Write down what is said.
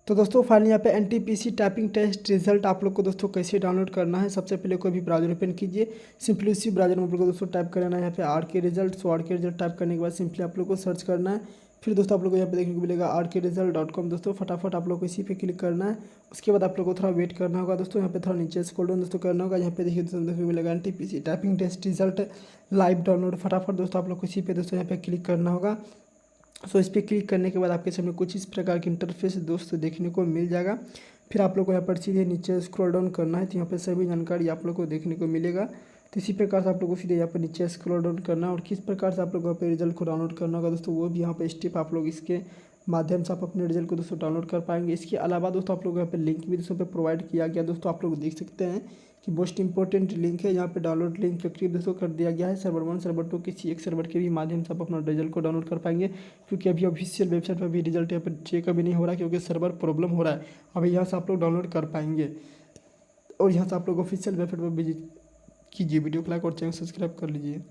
तो दोस्तों फाइनली यहाँ पे एनटीपीसी टाइपिंग टेस्ट रिजल्ट आप लोग को दोस्तों कैसे डाउनलोड करना है। सबसे पहले कोई भी ब्राउजर ओपन कीजिए। सिंपली उसी ब्राउजर में आप लोग को दोस्तों टाइप करना है यहाँ पे आर के रिजल्ट। सो आर के रिजल्ट टाइप करने के बाद सिंपली आप लोग को सर्च करना है। फिर दोस्तों आप लोग को यहाँ पे देखने को मिलेगा rkresult.com। दोस्तों फटाफट आप लोग को इसी पे क्लिक करना है। उसके बाद आप लोग को थोड़ा वेट करना होगा दोस्तों। यहाँ पे थोड़ा नीचे स्क्रॉल डाउन दोस्तों करना होगा। यहाँ पे देखिए दोस्तों देखने को मिलेगा NTPC typing test result live download. फटाफट दोस्तों आप लोग को इसी पे दोस्तों यहाँ पे क्लिक करना होगा। सो इस पर क्लिक करने के बाद आपके सामने कुछ इस प्रकार की इंटरफेस दोस्तों देखने को मिल जाएगा। फिर आप लोग को यहाँ पर सीधे नीचे स्क्रॉल डाउन करना है। तो यहाँ पर सभी जानकारी आप लोग को देखने को मिलेगा। तो इसी प्रकार से आप लोग को सीधे यहाँ पर नीचे स्क्रॉल डाउन करना है और किस प्रकार से आप लोग यहाँ पे रिजल्ट को डाउनलोड करना होगा दोस्तों, वो भी यहाँ पे स्टेप आप लोग इसके माध्यम से आप अपने रिजल्ट को दोस्तों डाउनलोड कर पाएंगे। इसके अलावा दोस्तों आप लोग यहाँ पे लिंक भी दोस्तों पे प्रोवाइड किया गया। दोस्तों आप लोग देख सकते हैं कि मोस्ट इंपॉर्टेंट लिंक है। यहाँ पे डाउनलोड लिंक एक्टिव दोस्तों कर दिया गया है। सर्वर 1 सर्वर 2 किसी एक सर्वर के भी माध्यम से आप अपना रिजल्ट को डाउनलोड कर पाएंगे, क्योंकि अभी ऑफिशियल वेबसाइट पर भी रिजल्ट यहाँ पर चेक अभी नहीं हो रहा है, क्योंकि सर्वर प्रॉब्लम हो रहा है। अभी यहाँ से आप लोग डाउनलोड कर पाएंगे और यहाँ से आप लोग ऑफिशियल वेबसाइट पर विजिट कीजिए। वीडियो को लाइक और चैनल सब्सक्राइब कर लीजिए।